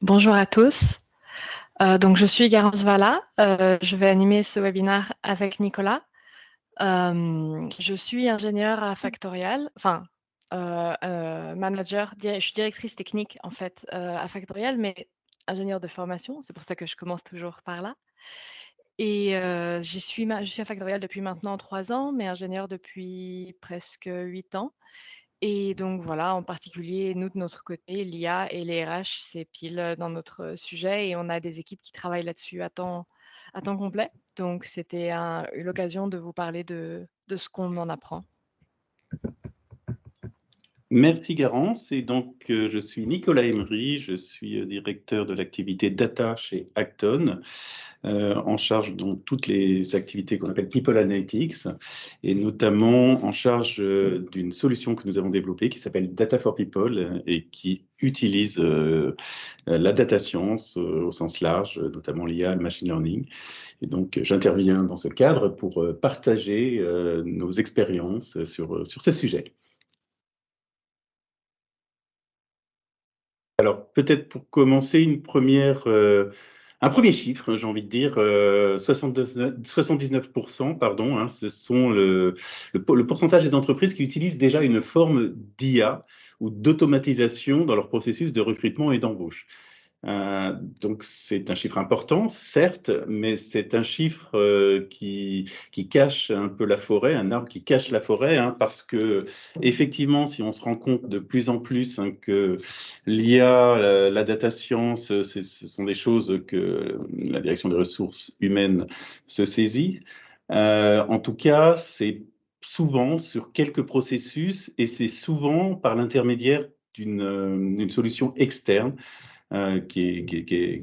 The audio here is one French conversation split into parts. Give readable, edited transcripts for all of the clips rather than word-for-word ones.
Bonjour à tous. Donc, je suis Garance Valla. Je vais animer ce webinaire avec Nicolas. Je suis ingénieure à Factorial, manager, je suis directrice technique en fait à Factorial, mais ingénieure de formation. C'est pour ça que je commence toujours par là. Et je suis à Factorial depuis maintenant 3 ans, mais ingénieure depuis presque 8 ans. Et donc voilà, en particulier, nous, de notre côté, l'IA et les RH, c'est pile dans notre sujet et on a des équipes qui travaillent là-dessus à temps complet. Donc, c'était l'occasion de vous parler de ce qu'on en apprend. Merci Garance. Et donc, je suis Nicolas Emery, je suis directeur de l'activité data chez Acton, en charge de toutes les activités qu'on appelle People Analytics, et notamment en charge d'une solution que nous avons développée qui s'appelle Data for People et qui utilise la data science au sens large, notamment l'IA, le machine learning. Et donc, j'interviens dans ce cadre pour partager nos expériences sur ce sujet. Alors, peut-être pour commencer, un premier chiffre, j'ai envie de dire, 79%, pardon, hein, ce sont le pourcentage des entreprises qui utilisent déjà une forme d'IA ou d'automatisation dans leur processus de recrutement et d'embauche. Donc, c'est un chiffre important, certes, mais c'est un chiffre qui cache un peu la forêt, un arbre qui cache la forêt, hein, parce que, effectivement, si on se rend compte de plus en plus que l'IA, la data science, ce sont des choses que la direction des ressources humaines se saisit. En tout cas, c'est souvent sur quelques processus et c'est souvent par l'intermédiaire d'une solution externe qui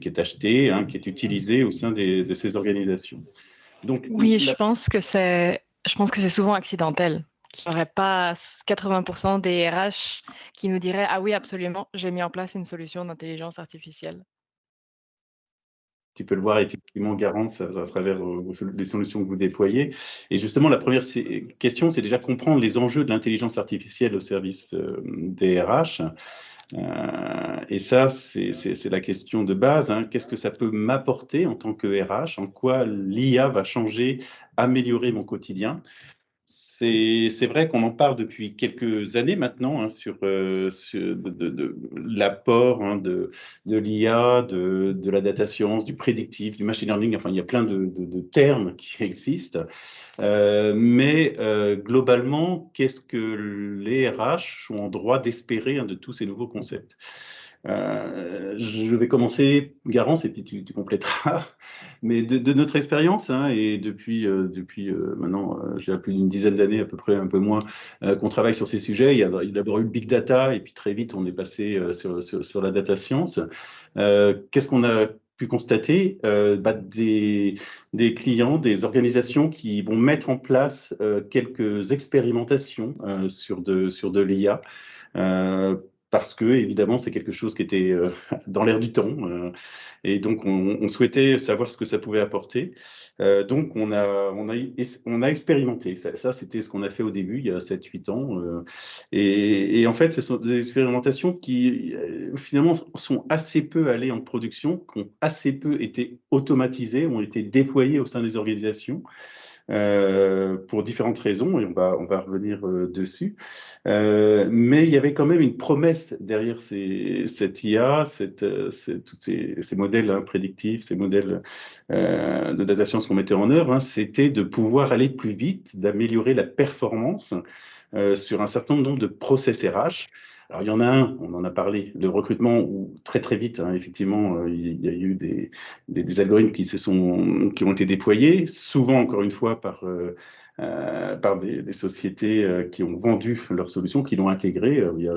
est acheté, hein, qui est utilisé au sein de ces organisations. Donc, Oui, je pense que c'est souvent accidentel. Il n'y aurait pas 80% des RH qui nous diraient: ah oui, absolument, j'ai mis en place une solution d'intelligence artificielle. Tu peux le voir effectivement, Garance, à travers les solutions que vous déployez. Et justement, la première question, c'est déjà comprendre les enjeux de l'intelligence artificielle au service des RH. Et ça, c'est la question de base, hein. Qu'est-ce que ça peut m'apporter en tant que RH? En quoi l'IA va changer, améliorer mon quotidien? C'est vrai qu'on en parle depuis quelques années maintenant, hein, sur de l'apport, hein, de l'IA, de la data science, du prédictif, du machine learning. Enfin, il y a plein de termes qui existent. Mais globalement, qu'est-ce que les RH ont en droit d'espérer, hein, de tous ces nouveaux concepts? Je vais commencer, Garance, et puis tu compléteras. Mais de notre expérience, hein, et depuis maintenant, j'ai plus d'une dizaine d'années, à peu près, un peu moins, qu'on travaille sur ces sujets. Il y a d'abord eu le big data, et puis très vite, on est passé sur la data science. Qu'est-ce qu'on a pu constater? Des clients, des organisations qui vont mettre en place quelques expérimentations sur de l'IA. Parce que, évidemment, c'est quelque chose qui était dans l'air du temps. Et donc, on souhaitait savoir ce que ça pouvait apporter. Donc, on a expérimenté. Ça, c'était ce qu'on a fait au début, il y a 7-8 ans. Et en fait, ce sont des expérimentations qui, finalement, sont assez peu allées en production, qui ont assez peu été automatisées, ont été déployées au sein des organisations. Pour différentes raisons, et on va revenir dessus. Mais il y avait quand même une promesse derrière cette IA, tous ces modèles, hein, prédictifs, ces modèles de data science qu'on mettait en œuvre, hein, c'était de pouvoir aller plus vite, d'améliorer la performance sur un certain nombre de process RH. Alors, il y en a un, on en a parlé, le recrutement, où très très vite, hein, effectivement, il y a eu des algorithmes qui ont été déployés, souvent, encore une fois, par des sociétés qui ont vendu leurs solutions, qui l'ont intégré via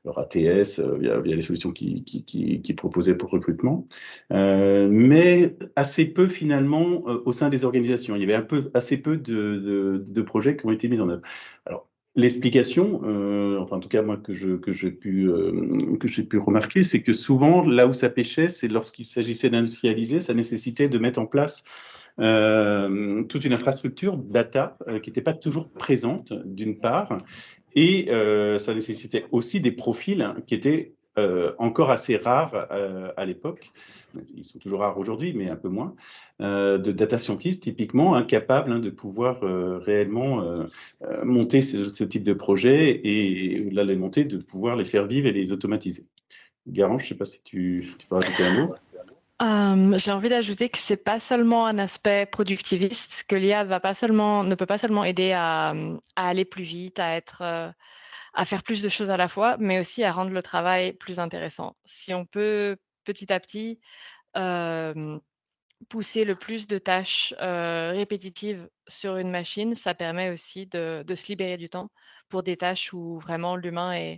leur ATS, via les solutions qui proposaient pour recrutement. Mais assez peu, finalement, au sein des organisations. Il y avait assez peu de projets qui ont été mis en œuvre. Alors, l'explication, enfin en tout cas moi que j'ai pu remarquer, c'est que souvent là où ça pêchait, c'est lorsqu'il s'agissait d'industrialiser, ça nécessitait de mettre en place toute une infrastructure data qui n'était pas toujours présente d'une part, et ça nécessitait aussi des profils, hein, qui étaient encore assez rares à l'époque. Ils sont toujours rares aujourd'hui, mais un peu moins, de data scientists typiquement incapables de pouvoir réellement monter ce type de projet et au-delà de les monter, de pouvoir les faire vivre et les automatiser. Garance, je ne sais pas si tu peux rajouter un mot. J'ai envie d'ajouter que c'est pas seulement un aspect productiviste, que l'IA ne peut pas seulement aider à aller plus vite, à faire plus de choses à la fois, mais aussi à rendre le travail plus intéressant. Si on peut petit à petit pousser le plus de tâches répétitives sur une machine, ça permet aussi de se libérer du temps pour des tâches où vraiment l'humain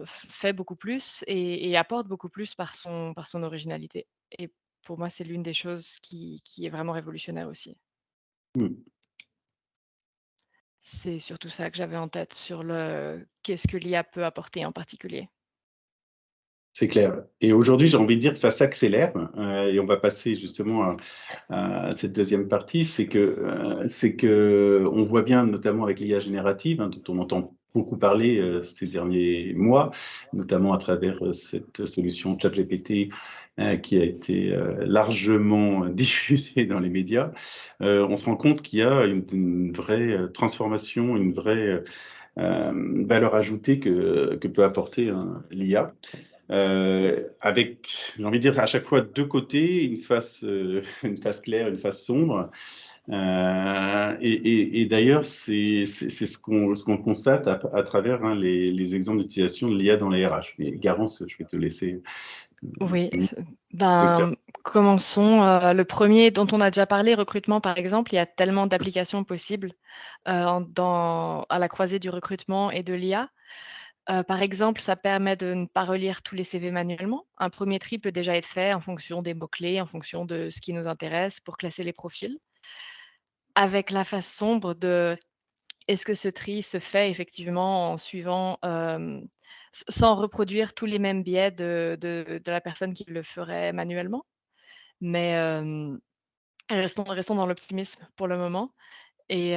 fait beaucoup plus et apporte beaucoup plus par son originalité. Et pour moi, c'est l'une des choses qui est vraiment révolutionnaire aussi. Hmm. C'est surtout ça que j'avais en tête sur qu'est-ce que l'IA peut apporter en particulier. C'est clair. Et aujourd'hui, j'ai envie de dire que ça s'accélère et on va passer justement à cette deuxième partie. C'est que on voit bien, notamment avec l'IA générative, dont on entend beaucoup parler ces derniers mois, notamment à travers cette solution ChatGPT qui a été largement diffusée dans les médias. On se rend compte qu'il y a une vraie transformation, une vraie valeur ajoutée que peut apporter l'IA. Avec, j'ai envie de dire, à chaque fois deux côtés, une face claire, une face sombre. Et d'ailleurs, c'est ce qu'on constate à travers les exemples d'utilisation de l'IA dans les RH. Mais Garance, je vais te laisser. Oui, J'espère. commençons. Le premier dont on a déjà parlé, recrutement par exemple, il y a tellement d'applications possibles à la croisée du recrutement et de l'IA. Par exemple, ça permet de ne pas relire tous les CV manuellement. Un premier tri peut déjà être fait en fonction des mots-clés, en fonction de ce qui nous intéresse pour classer les profils. Avec la face sombre de est-ce que ce tri se fait effectivement en suivant, sans reproduire tous les mêmes biais de la personne qui le ferait manuellement? Mais restons dans l'optimisme pour le moment et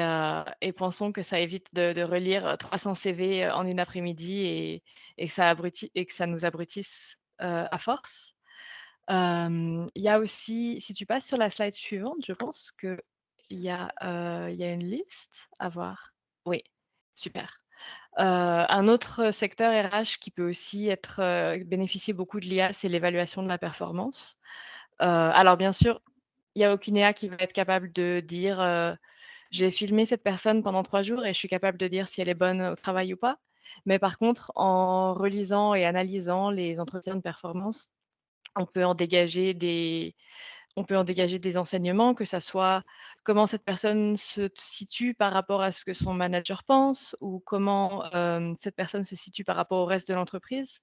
pensons que ça évite de relire 300 CV en une après-midi et que ça nous abrutisse à force. Il y a aussi, si tu passes sur la slide suivante, je pense il y a une liste à voir. Oui, super. Un autre secteur RH qui peut aussi bénéficier beaucoup de l'IA, c'est l'évaluation de la performance. Alors bien sûr, il n'y a aucune IA qui va être capable de dire j'ai filmé cette personne pendant 3 jours et je suis capable de dire si elle est bonne au travail ou pas. Mais par contre, en relisant et analysant les entretiens de performance, on peut en dégager des enseignements, que ça soit comment cette personne se situe par rapport à ce que son manager pense ou comment cette personne se situe par rapport au reste de l'entreprise.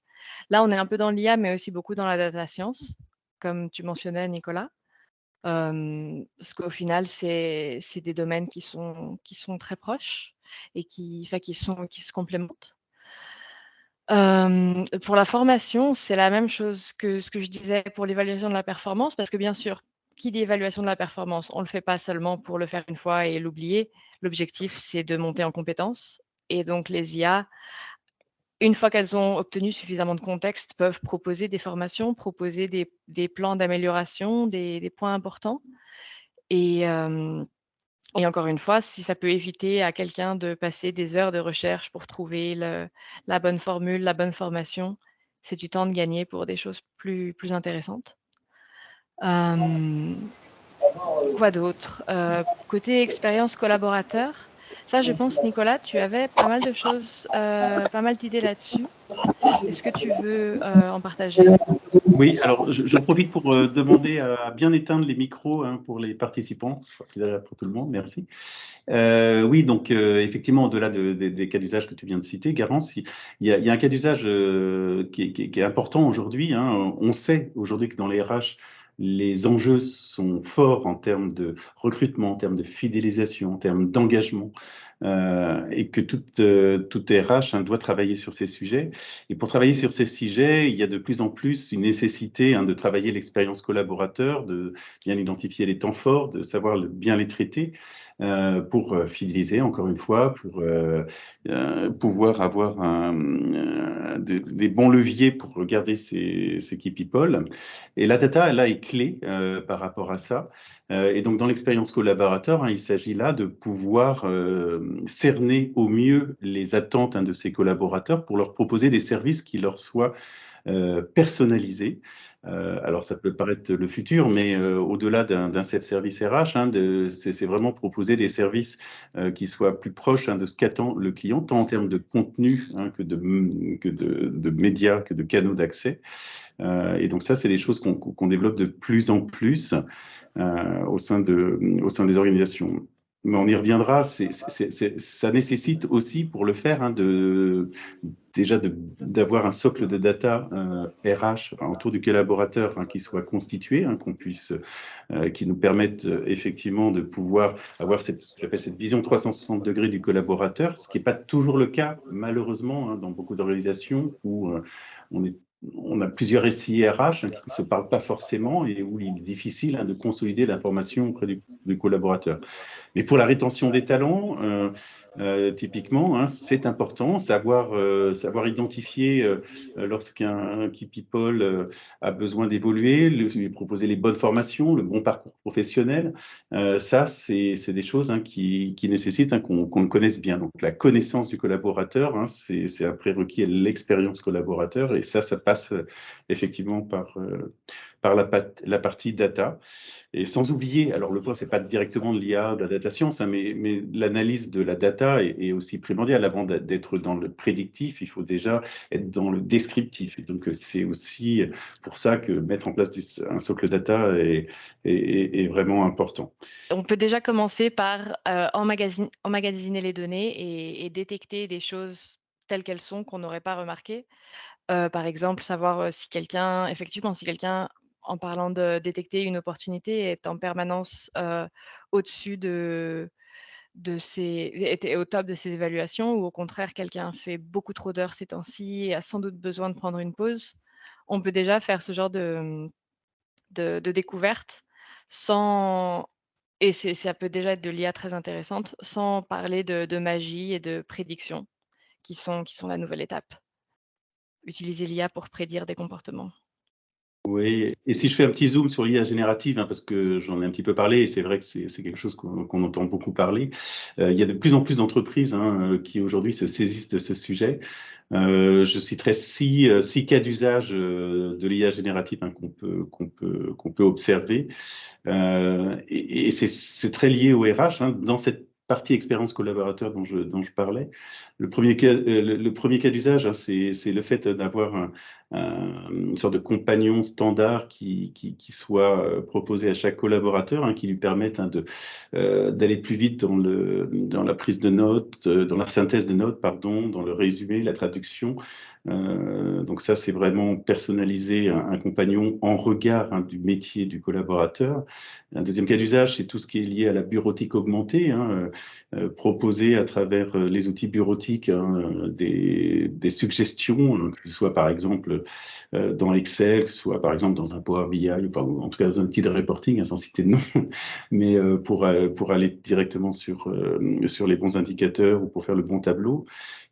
Là, on est un peu dans l'IA, mais aussi beaucoup dans la data science, comme tu mentionnais, Nicolas. Parce qu'au final, c'est des domaines qui sont très proches et qui se complémentent. Pour la formation, c'est la même chose que ce que je disais pour l'évaluation de la performance, parce que bien sûr, qui dit évaluation de la performance, on ne le fait pas seulement pour le faire une fois et l'oublier. L'objectif, c'est de monter en compétences et donc les IA, une fois qu'elles ont obtenu suffisamment de contexte, peuvent proposer des formations, proposer des plans d'amélioration, des points importants et encore une fois, si ça peut éviter à quelqu'un de passer des heures de recherche pour trouver la bonne formule, la bonne formation, c'est du temps de gagner pour des choses plus intéressantes. Quoi d'autre? Côté expérience collaborateur, ça, je pense, Nicolas, tu avais pas mal de choses, pas mal d'idées là-dessus. Est-ce que tu veux en partager? Oui, alors je profite pour demander à bien éteindre les micros pour les participants. Je crois que c'est pour tout le monde, merci. Oui, donc effectivement, au-delà des cas d'usage que tu viens de citer, Garance, il y a un cas d'usage qui est important aujourd'hui. On sait aujourd'hui que dans les RH, les enjeux sont forts en termes de recrutement, en termes de fidélisation, en termes d'engagement, et que toute RH doit travailler sur ces sujets. Et pour travailler sur ces sujets, il y a de plus en plus une nécessité de travailler l'expérience collaborateur, de bien identifier les temps forts, de savoir bien les traiter. pour fidéliser, encore une fois, pour pouvoir avoir des bons leviers pour garder ces key people. Et la data, là, est clé par rapport à ça. Et donc, dans l'expérience collaborateur, il s'agit là de pouvoir cerner au mieux les attentes de ces collaborateurs pour leur proposer des services qui leur soient personnalisés. Alors, ça peut paraître le futur, mais au-delà d'un self-service RH, c'est vraiment proposer des services qui soient plus proches de ce qu'attend le client, tant en termes de contenu que de médias, que de canaux d'accès. Et donc ça, c'est des choses qu'on développe de plus en plus au sein des organisations. Mais on y reviendra, ça nécessite aussi pour le faire déjà d'avoir un socle de data RH autour du collaborateur qui soit constitué, qui nous permette effectivement de pouvoir avoir j'appelle cette vision 360 degrés du collaborateur, ce qui n'est pas toujours le cas malheureusement dans beaucoup d'organisations où on a plusieurs SI RH qui ne se parlent pas forcément et où il est difficile de consolider l'information auprès du collaborateur. Mais pour la rétention des talents, typiquement, c'est important, savoir identifier lorsqu'un key people a besoin d'évoluer, lui proposer les bonnes formations, le bon parcours professionnel. Ça, c'est des choses qui nécessitent qu'on le connaisse bien. Donc, la connaissance du collaborateur, c'est un prérequis à l'expérience collaborateur, et ça passe effectivement par la partie data. Et sans oublier, alors le point, c'est pas directement de l'IA, de la data science, mais l'analyse de la data est aussi primordiale. Avant d'être dans le prédictif, il faut déjà être dans le descriptif. Et donc, c'est aussi pour ça que mettre en place un socle data est vraiment important. On peut déjà commencer par emmagasiner les données et détecter des choses telles qu'elles sont qu'on n'aurait pas remarquées. Par exemple, savoir si quelqu'un, en parlant de détecter une opportunité, est en permanence au-dessus était au top de ses évaluations, ou au contraire, quelqu'un fait beaucoup trop d'heures ces temps-ci et a sans doute besoin de prendre une pause. On peut déjà faire ce genre de découverte sans et ça peut déjà être de l'IA très intéressante, sans parler de magie et de prédiction qui sont la nouvelle étape. Utiliser l'IA pour prédire des comportements. Oui, et si je fais un petit zoom sur l'IA générative, parce que j'en ai un petit peu parlé, et c'est vrai que c'est quelque chose qu'on entend beaucoup parler, il y a de plus en plus d'entreprises qui aujourd'hui se saisissent de ce sujet. Je citerai six cas d'usage de l'IA générative qu'on peut observer. Et c'est très lié au RH. Dans cette partie expérience collaborateur dont je parlais, le premier cas d'usage, c'est le fait d'avoir une sorte de compagnon standard qui soit proposé à chaque collaborateur, qui lui permette d'aller plus vite dans la prise de notes, dans la synthèse de notes, pardon, dans le résumé, la traduction. Donc ça, c'est vraiment personnaliser un compagnon en regard du métier du collaborateur. Un deuxième cas d'usage, c'est tout ce qui est lié à la bureautique augmentée, proposer à travers les outils bureautiques des suggestions, que ce soit par exemple dans Excel, que ce soit par exemple dans un Power BI, ou en tout cas dans un outil de reporting, sans citer de nom, mais pour aller directement sur les bons indicateurs ou pour faire le bon tableau.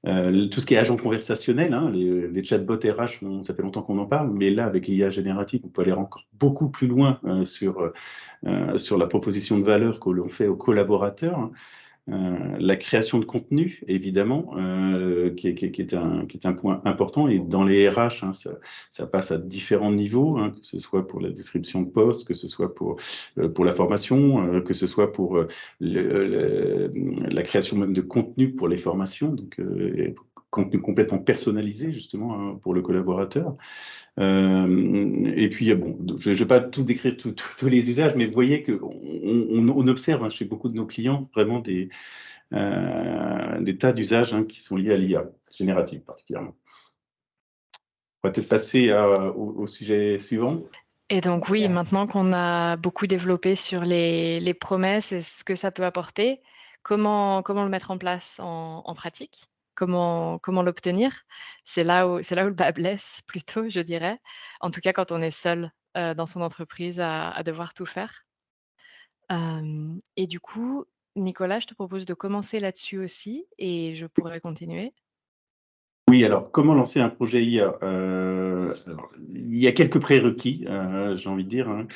Tout ce qui est agent conversationnel, les chatbots RH, ça fait longtemps qu'on en parle, mais là, avec l'IA générative, on peut aller encore beaucoup plus loin sur la proposition de valeur que l'on fait aux collaborateurs. La création de contenu, évidemment, qui est un point important. Et dans les RH, ça passe à différents niveaux, que ce soit pour la description de poste, que ce soit pour la formation, que ce soit pour la création même de contenu pour les formations, donc contenu complètement personnalisé, justement, pour le collaborateur. Et puis, bon, je ne vais pas tout décrire tous les usages, mais vous voyez qu'on observe chez beaucoup de nos clients vraiment des tas d'usages qui sont liés à l'IA, générative particulièrement. On va peut-être passer au sujet suivant. Et donc oui, maintenant qu'on a beaucoup développé sur les promesses et ce que ça peut apporter, comment le mettre en place en pratique? Comment l'obtenir? C'est là où le bât blesse plutôt, je dirais. En tout cas, quand on est seul, dans son entreprise à devoir tout faire. Et du coup, Nicolas, je te propose de commencer là-dessus aussi et je pourrais continuer. Oui, alors comment lancer un projet IA? Alors, il y a quelques prérequis, j'ai envie de dire, hein,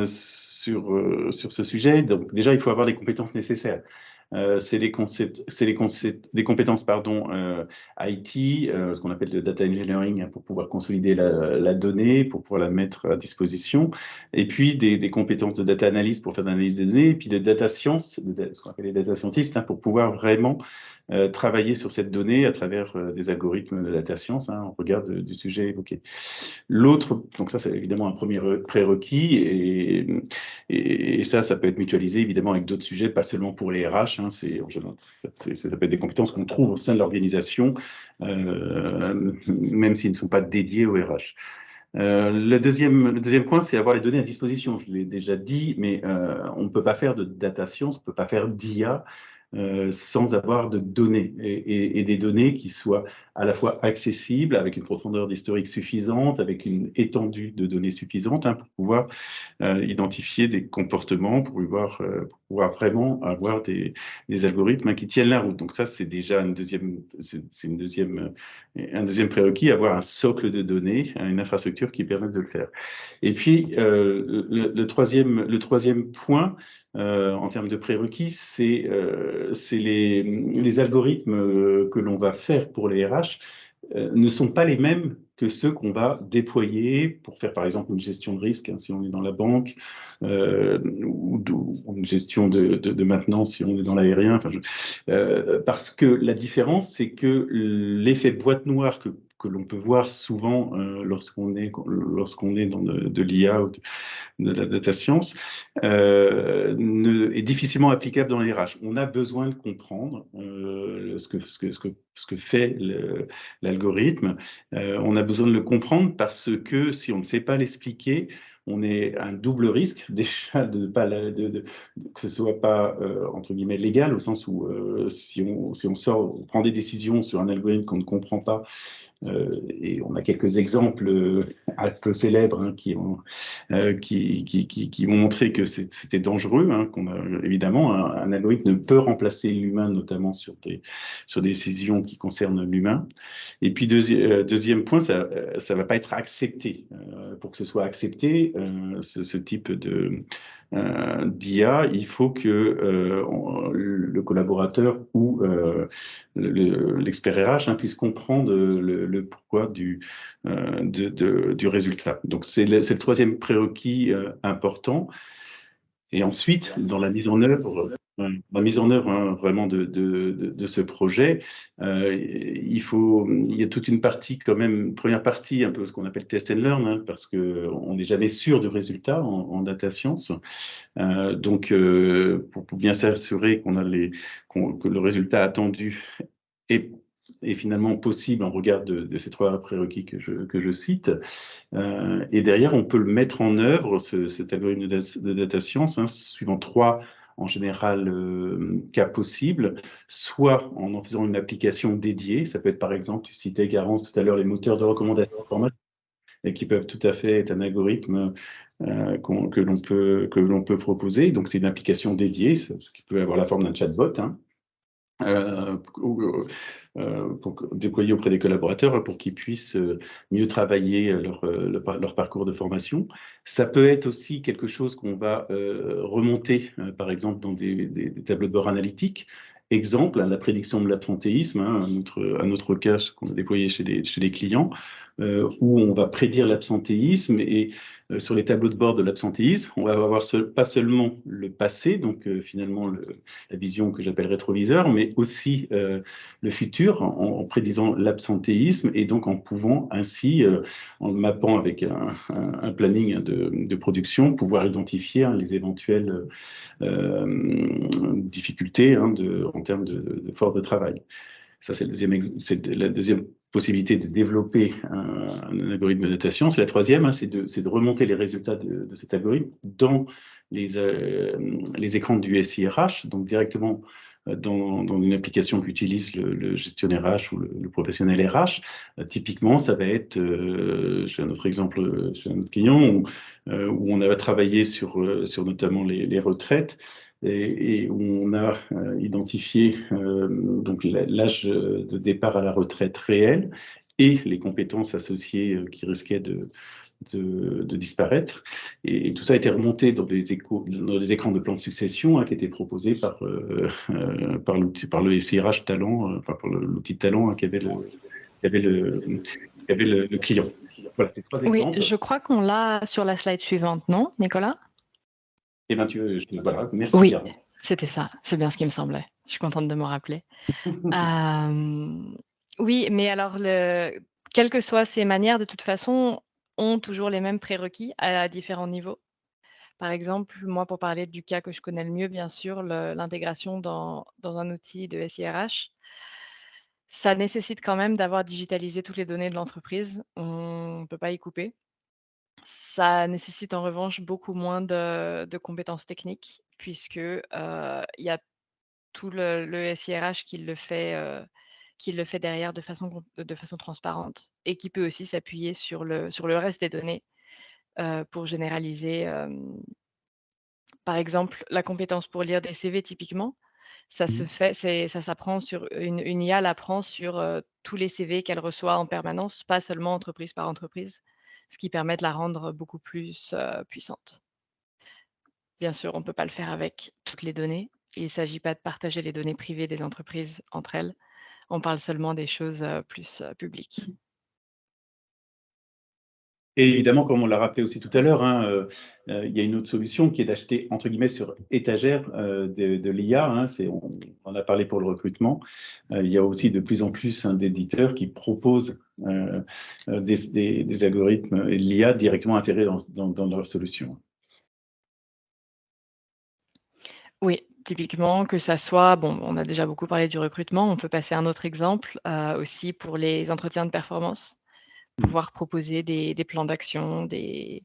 sur ce sujet. Donc déjà, il faut avoir les compétences nécessaires. C'est des compétences, pardon, IT, ce qu'on appelle le data engineering, hein, pour pouvoir consolider la donnée, pour pouvoir la mettre à disposition, et puis des compétences de data analyst pour faire de l'analyse des données, et puis de data science, ce qu'on appelle les data scientists, hein, pour pouvoir vraiment travailler sur cette donnée à travers des algorithmes de data science, hein, en regard du sujet évoqué. L'autre, donc ça c'est évidemment un premier prérequis, et ça peut être mutualisé évidemment avec d'autres sujets, pas seulement pour les RH, hein, ça peut être des compétences qu'on trouve au sein de l'organisation, même s'ils ne sont pas dédiés au RH. Le deuxième point, c'est avoir les données à disposition. Je l'ai déjà dit, mais on ne peut pas faire de data science, on ne peut pas faire d'IA sans avoir de données et des données qui soient à la fois accessibles, avec une profondeur d'historique suffisante, avec une étendue de données suffisante, hein, pour pouvoir identifier des comportements, pour pouvoir vraiment avoir des algorithmes, hein, qui tiennent la route. Donc ça, c'est déjà un deuxième prérequis, avoir un socle de données, une infrastructure qui permette de le faire. Et puis, le troisième point, en termes de prérequis, c'est les algorithmes que l'on va faire pour les RH ne sont pas les mêmes que ceux qu'on va déployer pour faire, par exemple, une gestion de risque, hein, si on est dans la banque, ou une gestion de maintenance, si on est dans l'aérien. Enfin, parce que la différence, c'est que l'effet boîte noire que l'on peut voir souvent lorsqu'on est dans de l'IA ou de la data science, est difficilement applicable dans les RH. On a besoin de comprendre ce que fait l'algorithme. On a besoin de le comprendre parce que si on ne sait pas l'expliquer, on est à un double risque, déjà que ce soit pas entre guillemets légal, au sens où si on prend des décisions sur un algorithme qu'on ne comprend pas, et on a quelques exemples un peu célèbres, hein, qui ont montré que c'était dangereux, hein, évidemment, un algorithme ne peut remplacer l'humain, notamment sur des décisions qui concernent l'humain. Et puis deuxième point, ça va pas être accepté. Pour que ce soit accepté, ce type d'IA, il faut que le collaborateur ou l'expert RH, hein, puisse comprendre le pourquoi du résultat. Donc c'est le troisième prérequis important. Et ensuite, dans la mise en œuvre, hein, vraiment de ce projet, il y a toute une partie quand même, première partie, un peu ce qu'on appelle test and learn, hein, parce qu'on n'est jamais sûr du résultat en data science. Donc, pour bien s'assurer que le résultat attendu est finalement possible en regard de ces trois prérequis que je cite. Et derrière, on peut le mettre en œuvre, cet algorithme de data science, hein, suivant trois, en général, cas possibles, soit en faisant une application dédiée. Ça peut être, par exemple, tu citais, Garance, tout à l'heure, les moteurs de recommandation informatique, et qui peuvent tout à fait être un algorithme que l'on peut proposer. Donc, c'est une application dédiée, ce qui peut avoir la forme d'un chatbot, hein, pour déployer auprès des collaborateurs pour qu'ils puissent mieux travailler leur parcours de formation. Ça peut être aussi quelque chose qu'on va remonter, par exemple, dans des tableaux de bord analytiques. Exemple, la prédiction de l'absentéisme, hein, un autre cas qu'on a déployé chez les clients, où on va prédire l'absentéisme et sur les tableaux de bord de l'absentéisme, on va avoir pas seulement le passé, donc finalement la vision que j'appelle rétroviseur, mais aussi le futur en prédisant l'absentéisme et donc en pouvant ainsi, en mappant avec un planning de production, pouvoir identifier, hein, les éventuelles difficultés, hein, en termes de force de travail. Ça, c'est la deuxième possibilité de développer un algorithme de notation. C'est la troisième, hein, c'est de remonter les résultats de cet algorithme dans les écrans du SIRH, donc directement dans une application qu'utilise le gestionnaire RH ou le professionnel RH. Typiquement, ça va être, j'ai un autre exemple chez un autre client où on a travaillé sur notamment les retraites. et où on a identifié donc l'âge de départ à la retraite réel et les compétences associées qui risquaient de disparaître. Et tout ça a été remonté dans dans des écrans de plan de succession qui étaient proposés par le SIRH Talent, enfin par l'outil Talent qui avait qui avait le client. Voilà, c'est trois Oui, exemples. je crois qu'on l'a sur la slide suivante, non, Nicolas? Et ben, voilà, merci Oui, Garance. c'était ça. C'est bien ce qui me semblait. Je suis contente de me rappeler. Oui, mais alors quelles que soient ces manières, de toute façon, ont toujours les mêmes prérequis à différents niveaux. Par exemple, moi, pour parler du cas que je connais le mieux, bien sûr, l'intégration dans un outil de SIRH, ça nécessite quand même d'avoir digitalisé toutes les données de l'entreprise. On ne peut pas y couper. Ça nécessite en revanche beaucoup moins de compétences techniques puisque, il y a tout le SIRH qui le fait derrière de façon transparente et qui peut aussi s'appuyer sur le reste des données, pour généraliser, par exemple, la compétence pour lire des CV typiquement, ça s'apprend sur une IA l'apprend sur, tous les CV qu'elle reçoit en permanence, pas seulement entreprise par entreprise, ce qui permet de la rendre beaucoup plus, puissante. Bien sûr, on ne peut pas le faire avec toutes les données. Il ne s'agit pas de partager les données privées des entreprises entre elles. On parle seulement des choses, plus, publiques. Et évidemment, comme on l'a rappelé aussi tout à l'heure, il y a une autre solution qui est d'acheter, entre guillemets, sur étagère de l'IA. On en a parlé pour le recrutement. Il y a aussi de plus en plus d'éditeurs qui proposent des algorithmes et l'IA directement intégrés dans leur solution. Oui, typiquement, que ça soit bon, on a déjà beaucoup parlé du recrutement, on peut passer à un autre exemple, aussi pour les entretiens de performance. Pouvoir proposer des plans d'action, des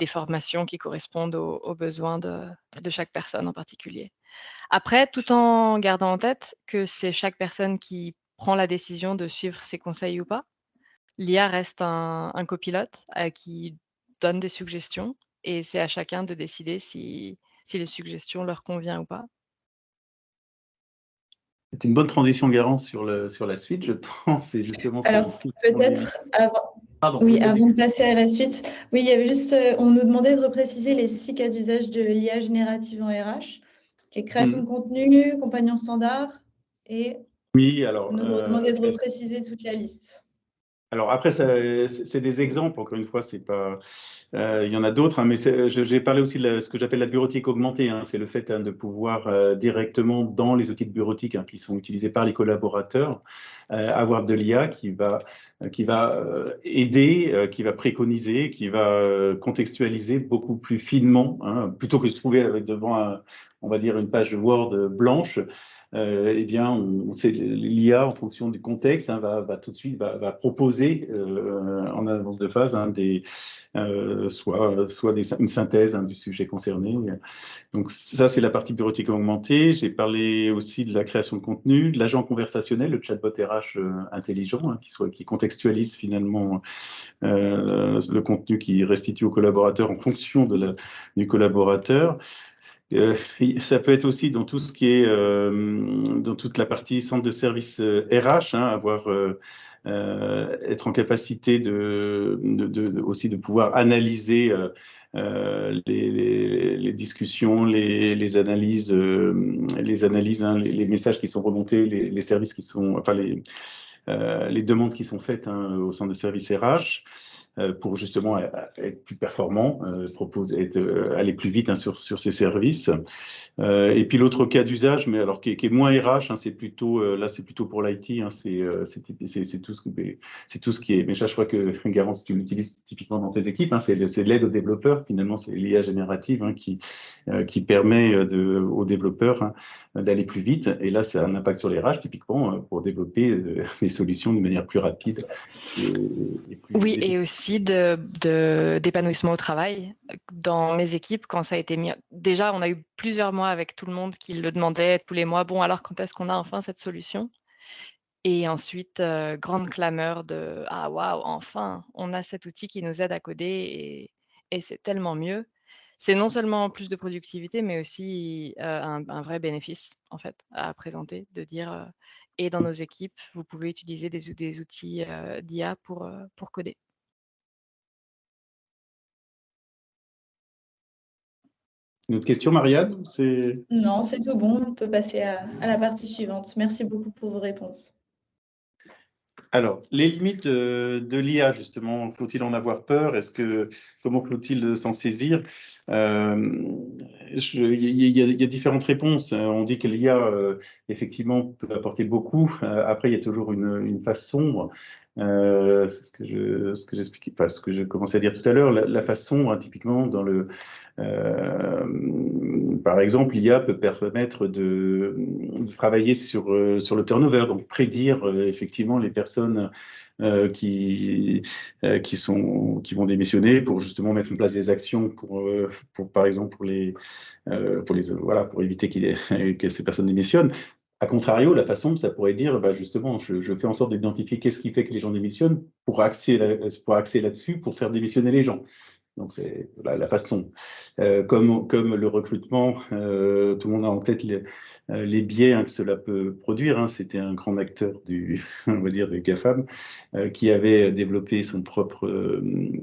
formations qui correspondent aux besoins de chaque personne en particulier. Après, tout en gardant en tête que c'est chaque personne qui prend la décision de suivre ses conseils ou pas. L'IA reste un copilote, qui donne des suggestions et c'est à chacun de décider si les suggestions leur convient ou pas. C'est une bonne transition, Garance, sur la suite, je pense, et justement sur Alors, peut-être avant, Pardon, oui, je avant t'écoute. de passer à la suite, oui, il y avait juste, on nous demandait de repréciser les 6 cas d'usage de l'IA générative en RH, qui est création de contenu, compagnon standard, et Oui, on nous demandait de repréciser toute la liste. alors après, c'est des exemples, encore une fois, c'est pas. Il y en a d'autres, mais j'ai parlé aussi de ce que j'appelle la bureautique augmentée. C'est le fait de pouvoir directement dans les outils de bureautique qui sont utilisés par les collaborateurs, avoir de l'IA qui va aider, qui va préconiser, qui va contextualiser beaucoup plus finement, plutôt que de se trouver devant, on va dire, une page Word blanche. Eh bien, on sait l'IA en fonction du contexte va tout de suite va proposer en avance de phase soit une synthèse du sujet concerné. Donc ça, c'est la partie bureautique augmentée. J'ai parlé aussi de la création de contenu, de l'agent conversationnel, le chatbot RH intelligent, qui contextualise finalement le contenu qui restitue au collaborateur en fonction du collaborateur. Ça peut être aussi dans tout ce qui est dans toute la partie centre de service RH, être en capacité aussi de pouvoir analyser les discussions, les analyses, les messages qui sont remontés, les services qui sont, enfin les demandes qui sont faites au centre de service RH. Pour justement être plus performant, aller plus vite sur ces services. Et puis l'autre cas d'usage, mais alors qui est moins RH, c'est plutôt là, c'est plutôt pour l'IT, c'est tout ce qui est. Mais ça, je crois que Garance, tu l'utilises typiquement dans tes équipes, c'est l'aide aux développeurs. Finalement, c'est l'IA générative qui permet aux développeurs d'aller plus vite. Et là, ça a un impact sur les RH, typiquement pour développer des solutions de manière plus rapide. Oui, et aussi d'épanouissement au travail. Dans mes équipes, quand ça a été mis, déjà, on a eu plusieurs mois avec tout le monde qui le demandait tous les mois. Bon, alors quand est-ce qu'on a enfin cette solution? Et ensuite, grande clameur de ah waouh, enfin, on a cet outil qui nous aide à coder et c'est tellement mieux. c'est non seulement plus de productivité, mais aussi un vrai bénéfice, en fait, à présenter, de dire et dans nos équipes, vous pouvez utiliser des outils d'IA pour coder. Une autre question, Marianne? Non, c'est tout bon. On peut passer à la partie suivante. Merci beaucoup pour vos réponses. Alors, les limites de l'IA, justement, faut-il en avoir peur? Comment faut-il s'en saisir? Il y a différentes réponses. On dit que l'IA, effectivement, peut apporter beaucoup. Après, il y a toujours une face sombre. C'est ce que j'expliquais, enfin, ce que je commençais à dire tout à l'heure. La face sombre, hein, typiquement, par exemple, l'IA peut permettre de travailler sur le turnover, donc prédire effectivement les personnes qui vont démissionner pour justement mettre en place des actions par exemple, voilà, pour éviter que ces personnes démissionnent. A contrario, la façon, ça pourrait dire, bah, justement, je fais en sorte d'identifier qu'est-ce qui fait que les gens démissionnent pour axer là-dessus, pour faire démissionner les gens. Donc, c'est la façon. Comme le recrutement, tout le monde a en tête les biais, hein, que cela peut produire. Hein. C'était un grand acteur on va dire, des GAFAM, qui avait développé son propre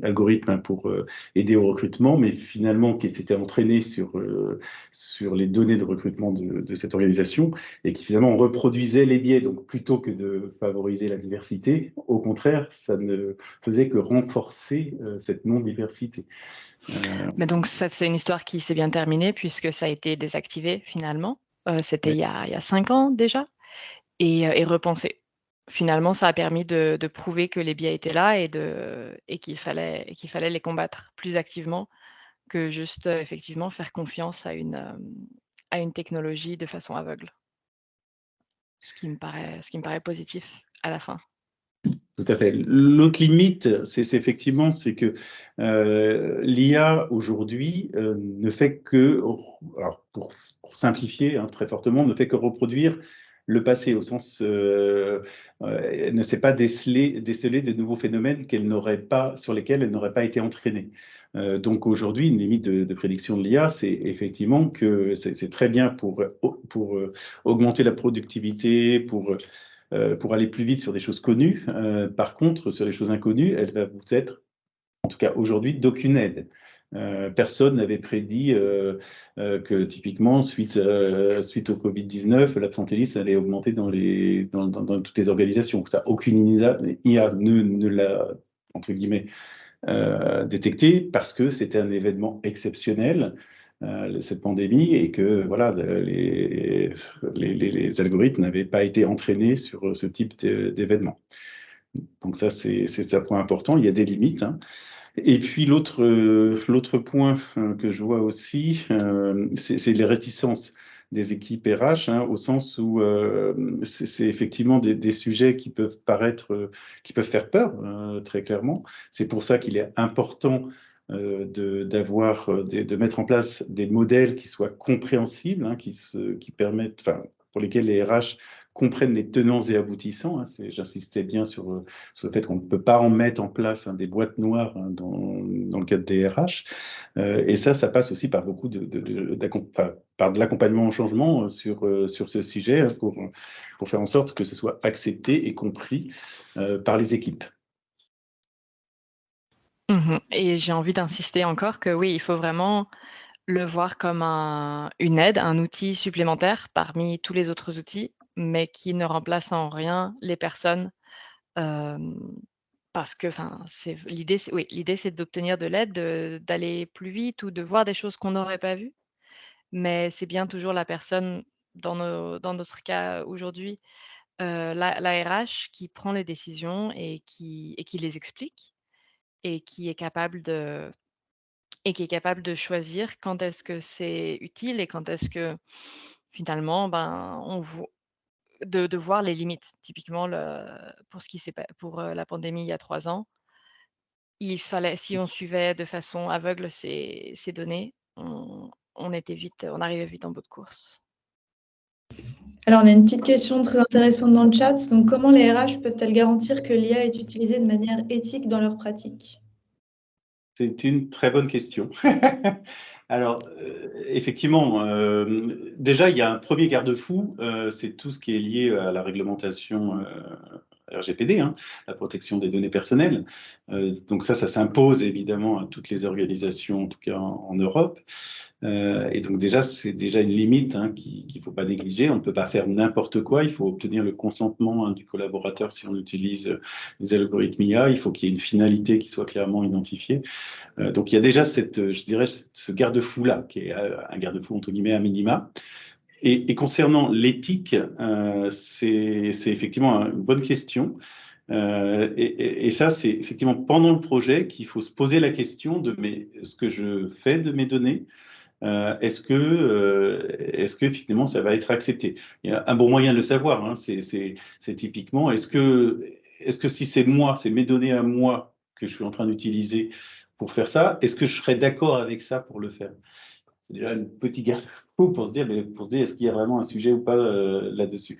algorithme, hein, pour aider au recrutement, mais finalement qui s'était entraîné sur les données de recrutement de cette organisation et qui finalement reproduisait les biais. Donc, plutôt que de favoriser la diversité, au contraire, ça ne faisait que renforcer cette non-diversité. Mais donc, ça, c'est une histoire qui s'est bien terminée puisque ça a été désactivé finalement. C'était il y a 5 ans déjà et repensé. Finalement, ça a permis de prouver que les biais étaient là et qu'il fallait les combattre plus activement que juste effectivement faire confiance à une technologie de façon aveugle. Ce qui me paraît positif à la fin. Tout à fait. L'autre limite, c'est que l'IA aujourd'hui ne fait que, alors pour simplifier, hein, très fortement, ne fait que reproduire le passé, au sens, elle ne sait pas déceler de nouveaux phénomènes sur lesquels elle n'aurait pas été entraînée. Donc aujourd'hui, une limite de prédiction de l'IA, c'est effectivement que c'est très bien pour augmenter la productivité, pour aller plus vite sur des choses connues. Par contre, sur les choses inconnues, elle va vous être, en tout cas aujourd'hui, d'aucune aide. Personne n'avait prédit que typiquement, suite au Covid-19, l'absentéisme allait augmenter dans toutes les organisations. Ça, aucune IA ne l'a, entre guillemets, détecté parce que c'était un événement exceptionnel, cette pandémie, et que voilà, les algorithmes n'avaient pas été entraînés sur ce type d'événement. Donc ça, c'est un point important. Il y a des limites, hein. Et puis l'autre point que je vois aussi, c'est les réticences des équipes RH, hein, au sens où c'est effectivement des sujets qui peuvent faire peur, très clairement. C'est pour ça qu'il est important de mettre en place des modèles qui soient compréhensibles, hein, qui permettent, enfin, pour lesquels les RH comprennent les tenants et aboutissants. Hein. J'insistais bien sur le fait qu'on ne peut pas en mettre en place, hein, des boîtes noires, hein, dans le cadre des RH. Et ça passe aussi par beaucoup par de l'accompagnement au changement sur ce sujet, hein, pour faire en sorte que ce soit accepté et compris par les équipes. Et j'ai envie d'insister encore que oui, il faut vraiment le voir comme une aide, un outil supplémentaire parmi tous les autres outils, mais qui ne remplace en rien les personnes, parce que l'idée c'est d'obtenir de l'aide, d'aller plus vite ou de voir des choses qu'on n'aurait pas vues. Mais c'est bien toujours la personne, dans notre cas aujourd'hui, la RH qui prend les décisions et qui les explique et qui est capable de choisir quand est-ce que c'est utile et quand est-ce que finalement, de voir les limites. Typiquement pour ce qui s'est pour la pandémie il y a 3 ans, si on suivait de façon aveugle ces données, on arrivait vite en bout de course. Alors, on a une petite question très intéressante dans le chat. Donc, comment les RH peuvent-elles garantir que l'IA est utilisée de manière éthique dans leur pratique? C'est une très bonne question. Alors, effectivement, déjà, il y a un premier garde-fou, c'est tout ce qui est lié à la réglementation RGPD, hein, la protection des données personnelles. Donc ça s'impose évidemment à toutes les organisations, en tout cas en Europe. Et donc déjà, c'est déjà une limite hein, qu'il ne faut pas négliger. On ne peut pas faire n'importe quoi. Il faut obtenir le consentement hein, du collaborateur si on utilise des algorithmes IA. Il faut qu'il y ait une finalité qui soit clairement identifiée. Donc il y a déjà je dirais, ce garde-fou-là, qui est un garde-fou entre guillemets à minima. Et concernant l'éthique, c'est effectivement une bonne question. Et ça, c'est effectivement pendant le projet qu'il faut se poser la question de mais ce que je fais de mes données, est-ce que finalement ça va être accepté? Il y a un bon moyen de le savoir, hein, c'est typiquement, est-ce que si c'est moi, c'est mes données à moi que je suis en train d'utiliser pour faire ça, est-ce que je serais d'accord avec ça pour le faire? C'est déjà un petit garde-fou pour se dire, est-ce qu'il y a vraiment un sujet ou pas là-dessus?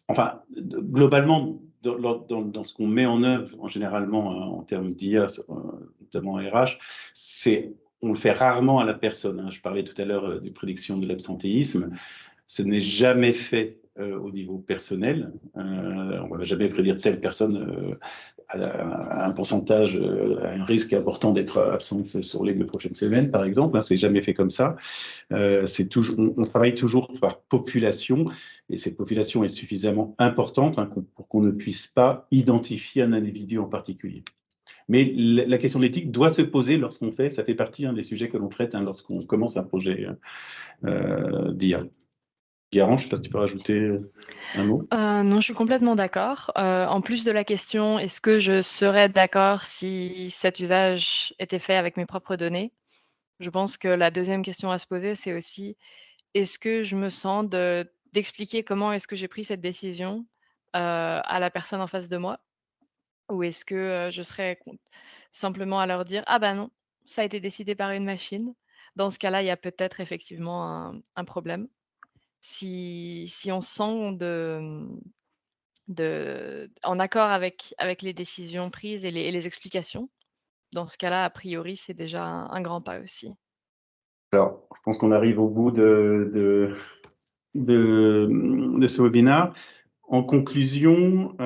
Enfin, globalement, dans ce qu'on met en œuvre, généralement, en termes d'IA, notamment RH, on le fait rarement à la personne. Hein. Je parlais tout à l'heure des prédictions de l'absentéisme. Ce n'est jamais fait au niveau personnel. On ne va jamais prédire telle personne à un pourcentage, à un risque important d'être absente sur les 2 prochaines semaines, par exemple. Hein, c'est jamais fait comme ça. On travaille toujours par population, et cette population est suffisamment importante hein, pour qu'on ne puisse pas identifier un individu en particulier. Mais la question de l'éthique doit se poser lorsqu'on ça fait partie des sujets que l'on traite hein, lorsqu'on commence un projet d'IA. Guérin, je ne sais pas si tu peux rajouter un mot. Non, je suis complètement d'accord. En plus de la question, est-ce que je serais d'accord si cet usage était fait avec mes propres données? Je pense que la deuxième question à se poser, c'est aussi, est-ce que je me sens d'expliquer comment est-ce que j'ai pris cette décision, à la personne en face de moi? Ou est-ce que, je serais simplement à leur dire: «Ah bah non, ça a été décidé par une machine». Dans ce cas-là, il y a peut-être effectivement un problème. Si on se sent en accord avec les décisions prises et les explications, dans ce cas-là, a priori, c'est déjà un grand pas aussi. Alors, je pense qu'on arrive au bout de ce webinaire. En conclusion,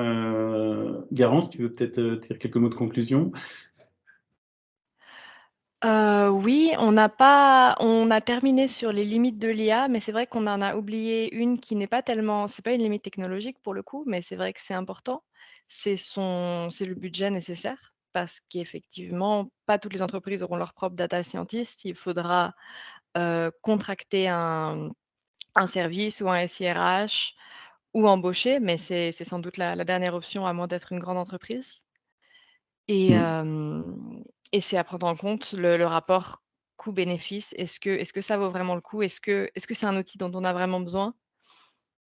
Garance, tu veux peut-être dire quelques mots de conclusion? Oui, on a terminé sur les limites de l'IA, mais c'est vrai qu'on en a oublié une qui n'est pas tellement c'est pas une limite technologique pour le coup, mais c'est vrai que c'est important. C'est le budget nécessaire parce qu'effectivement, pas toutes les entreprises auront leur propre data scientist. Il faudra, contracter un service ou un SIRH ou embaucher, mais c'est sans doute la dernière option à moins d'être une grande entreprise. Et Mm. hem et c'est à prendre en compte le rapport coût-bénéfice. Est-ce que ça vaut vraiment le coup? Est-ce que c'est un outil dont on a vraiment besoin?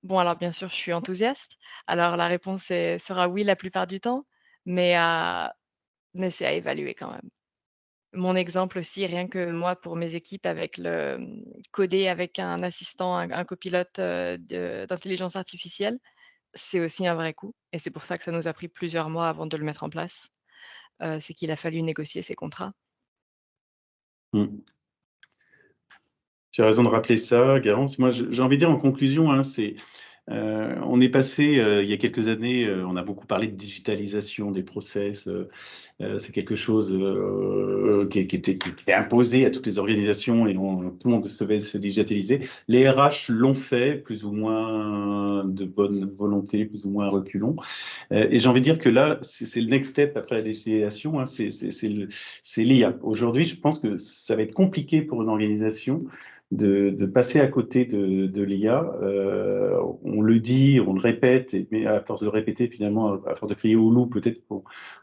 Bon, alors bien sûr, je suis enthousiaste. Alors la réponse sera oui la plupart du temps, mais mais c'est à évaluer quand même. Mon exemple aussi, rien que moi pour mes équipes avec coder avec un assistant, un copilote, d'intelligence artificielle, c'est aussi un vrai coût et c'est pour ça que ça nous a pris plusieurs mois avant de le mettre en place. C'est qu'il a fallu négocier ces contrats. Mm. Tu as raison de rappeler ça, Garance. Moi, j'ai envie de dire en conclusion, hein, on est passé, il y a quelques années, on a beaucoup parlé de digitalisation des process. C'est quelque chose qui était imposé à toutes les organisations et tout le monde devait se digitaliser. Les RH l'ont fait, plus ou moins de bonne volonté, plus ou moins à reculons. Et j'ai envie de dire que là, c'est le next step après la digitalisation, hein, c'est l'IA. Aujourd'hui, je pense que ça va être compliqué pour une organisation de passer à côté de l'IA. On le dit, on le répète, mais à force de répéter, finalement, à force de crier au loup, peut-être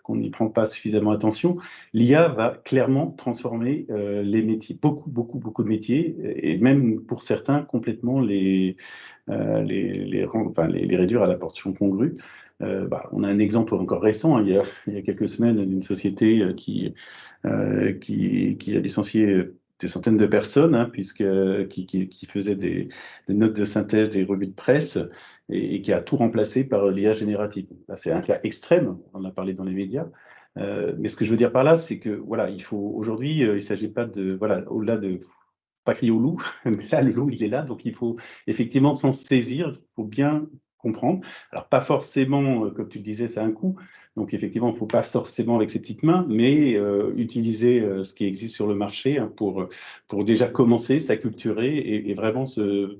qu'on n'y prend pas suffisamment attention. L'IA va clairement transformer les métiers, beaucoup, beaucoup, beaucoup de métiers, et même pour certains, complètement les réduire à la portion congrue. On a un exemple encore récent, hein, il y a quelques semaines, d'une société qui a licencié des centaines de personnes, hein, qui faisait des notes de synthèse, des revues de presse, et qui a tout remplacé par l'IA générative. Là, c'est un cas extrême, on en a parlé dans les médias. Mais ce que je veux dire par là, c'est que voilà, il faut aujourd'hui, il ne s'agit pas de voilà, au-delà de pas crier au loup, mais là, le loup, il est là, donc il faut effectivement s'en saisir, il faut bien comprendre. Alors, pas forcément, comme tu le disais, c'est un coût, donc effectivement, il ne faut pas forcément avec ses petites mains, mais utiliser ce qui existe sur le marché hein, pour déjà commencer, s'acculturer et vraiment se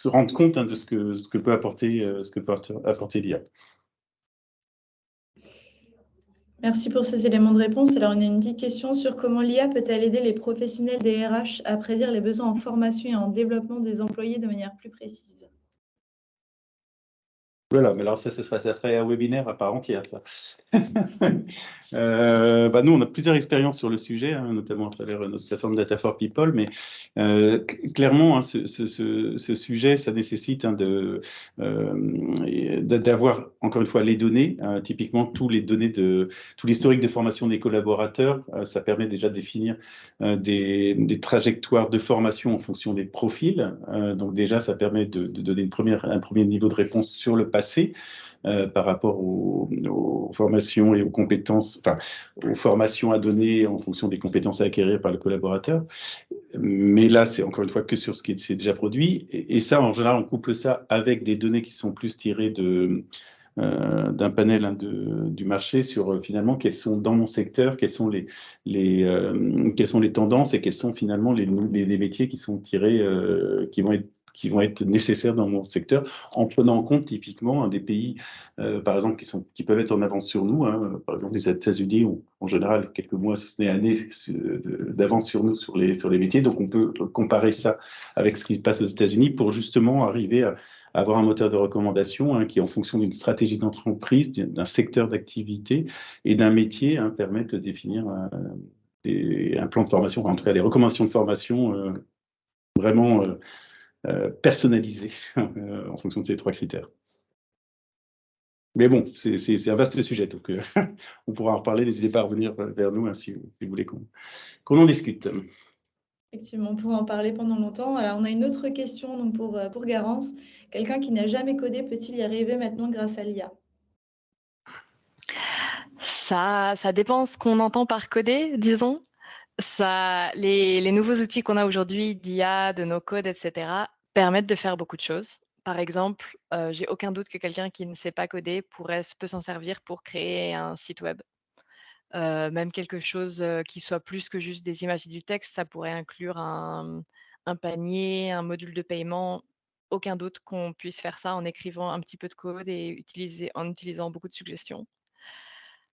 rendre compte hein, de ce que peut apporter, apporter l'IA. Merci pour ces éléments de réponse. Alors, on a une petite question sur comment l'IA peut-elle aider les professionnels des RH à prédire les besoins en formation et en développement des employés de manière plus précise. Voilà, mais alors ça ferait un webinaire à part entière, ça. Nous, on a plusieurs expériences sur le sujet, hein, notamment à travers notre plateforme Data for People, mais clairement, hein, ce sujet, ça nécessite hein, d'avoir, encore une fois, les données, typiquement tout l'historique de formation des collaborateurs, ça permet déjà de définir des trajectoires de formation en fonction des profils. Donc déjà, ça permet de donner un premier niveau de réponse sur le passé par rapport aux formations et aux compétences, enfin, aux formations à donner en fonction des compétences à acquérir par le collaborateur. Mais là, c'est encore une fois que sur ce qui s'est déjà produit. Et ça, en général, on couple ça avec des données qui sont plus tirées d'un panel hein, du marché sur finalement quels sont dans mon secteur, quelles sont quelles sont les tendances et quels sont finalement les métiers qui sont tirés, qui vont être nécessaires dans mon secteur, en prenant en compte typiquement des pays, par exemple, qui peuvent être en avance sur nous. Hein. Par exemple, les États-Unis ont en général quelques mois, si ce n'est années, d'avance sur nous sur les métiers. Donc, on peut comparer ça avec ce qui se passe aux États-Unis pour justement arriver à avoir un moteur de recommandation hein, qui, en fonction d'une stratégie d'entreprise, d'un secteur d'activité et d'un métier, hein, permettent de définir un plan de formation, enfin, en tout cas les recommandations de formation vraiment personnalisées en fonction de ces 3 critères. Mais bon, c'est un vaste sujet, donc on pourra en reparler. N'hésitez pas à revenir vers nous hein, si vous voulez qu'on en discute. Effectivement, on pourrait en parler pendant longtemps. Alors, on a une autre question donc pour Garance. Quelqu'un qui n'a jamais codé peut-il y arriver maintenant grâce à l'IA? Ça dépend ce qu'on entend par coder, disons. Les nouveaux outils qu'on a aujourd'hui d'IA, de no-code, etc., permettent de faire beaucoup de choses. Par exemple, j'ai aucun doute que quelqu'un qui ne sait pas coder peut s'en servir pour créer un site web. Même quelque chose, qui soit plus que juste des images et du texte, ça pourrait inclure un panier, un module de paiement. Aucun doute qu'on puisse faire ça en écrivant un petit peu de code et en utilisant beaucoup de suggestions.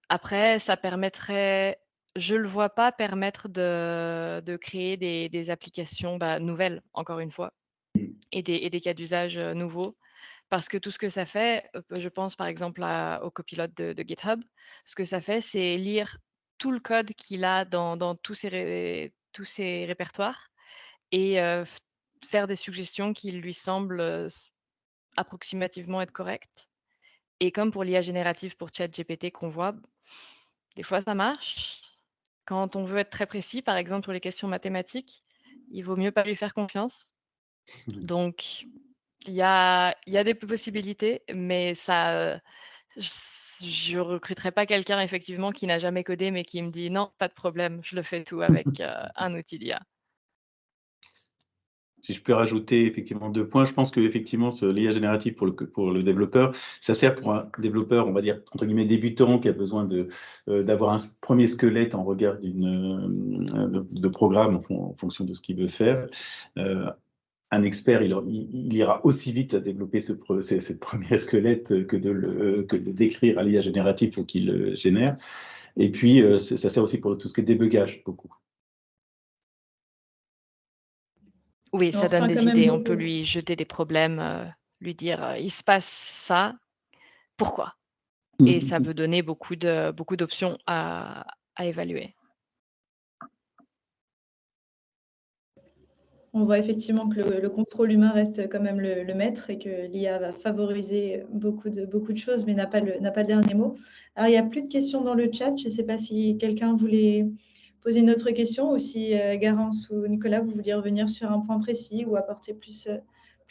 Après, ça permettrait je le vois pas permettre de créer des applications, nouvelles, encore une fois, et des cas d'usage, nouveaux. Parce que tout ce que ça fait, je pense par exemple au copilote de GitHub. Ce que ça fait, c'est lire tout le code qu'il a dans tous ses répertoires et faire des suggestions qui lui semblent, approximativement être correctes. Et comme pour l'IA générative pour ChatGPT qu'on voit, des fois ça marche. Quand on veut être très précis, par exemple sur les questions mathématiques, il vaut mieux pas lui faire confiance. Donc il y a des possibilités, mais ça, je recruterai pas quelqu'un effectivement qui n'a jamais codé, mais qui me dit: «Non, pas de problème, je le fais tout avec, un outil d'IA». Si je peux rajouter effectivement 2 points, je pense qu'effectivement, l'IA générative pour le développeur, ça sert pour un développeur, on va dire, entre guillemets, débutant, qui a besoin d'avoir un premier squelette en regard de programme en fonction de ce qu'il veut faire. Un expert, il ira aussi vite à développer ce premier squelette que de décrire à l'IA générative pour qu'il le génère. Et puis, ça sert aussi pour tout ce qui est débugage, beaucoup. Oui, On ça donne retient quand des même idées. On peut beaucoup. lui jeter des problèmes, lui dire, «Il se passe ça, pourquoi?» Et ça peut donner beaucoup d'options à évaluer. On voit effectivement que le contrôle humain reste quand même le maître et que l'IA va favoriser beaucoup de choses, mais n'a pas le dernier mot. Alors, il n'y a plus de questions dans le chat. Je ne sais pas si quelqu'un voulait poser une autre question ou si Garance ou Nicolas, vous vouliez revenir sur un point précis ou apporter plus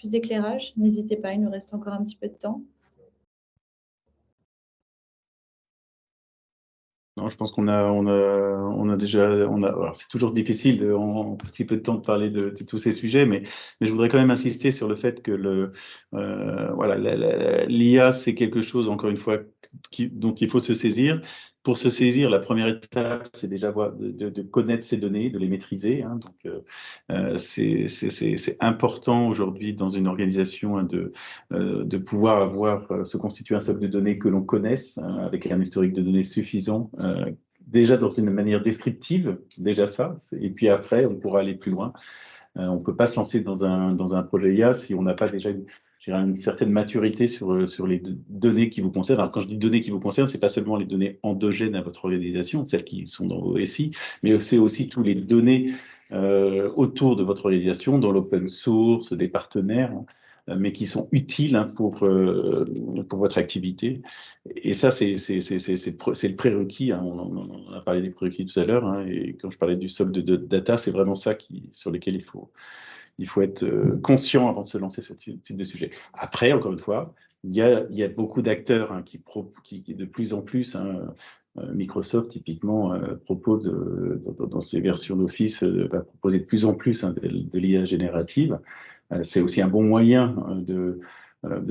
d'éclairage. N'hésitez pas, il nous reste encore un petit peu de temps. Non, je pense alors c'est toujours difficile en si peu de temps de parler de tous ces sujets, mais je voudrais quand même insister sur le fait que voilà, l'IA, c'est quelque chose, encore une fois, dont il faut se saisir. Pour se saisir, la première étape, c'est déjà de connaître ces données, de les maîtriser, hein. Donc, c'est important aujourd'hui dans une organisation, hein, de pouvoir se constituer un socle de données que l'on connaisse, avec un historique de données suffisant, déjà dans une manière descriptive, déjà ça, et puis après, on pourra aller plus loin. On ne peut pas se lancer dans un projet IA si on n'a pas déjà une certaine maturité sur les données qui vous concernent. Alors, quand je dis données qui vous concernent, ce n'est pas seulement les données endogènes à votre organisation, celles qui sont dans vos SI, mais c'est aussi toutes les données autour de votre organisation, dans l'open source, des partenaires, mais qui sont utiles, hein, pour votre activité. Et ça, c'est le prérequis, hein. On a parlé des prérequis tout à l'heure, hein, et quand je parlais du socle de data, c'est vraiment ça sur lequel il faut être conscient avant de se lancer sur ce type de sujet. Après, encore une fois, il y a beaucoup d'acteurs, hein, qui de plus en plus, hein, Microsoft, typiquement, propose, dans ses versions d'Office, va proposer de plus en plus, hein, de l'IA générative. C'est aussi un bon moyen, de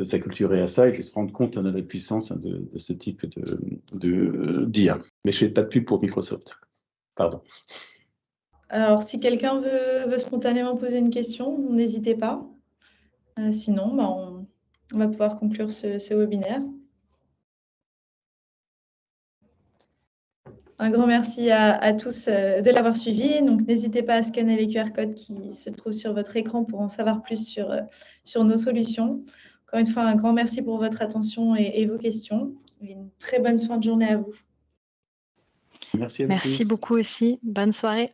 s'acculturer à ça et de se rendre compte, hein, de la puissance, hein, de ce type d'IA. Mais je ne fais pas de pub pour Microsoft. Pardon. Alors, si quelqu'un veut spontanément poser une question, n'hésitez pas. Sinon, on va pouvoir conclure ce webinaire. Un grand merci à tous de l'avoir suivi. Donc, n'hésitez pas à scanner les QR codes qui se trouvent sur votre écran pour en savoir plus sur nos solutions. Encore une fois, un grand merci pour votre attention et vos questions. Et une très bonne fin de journée à vous. Merci à vous tous. Merci beaucoup aussi. Bonne soirée.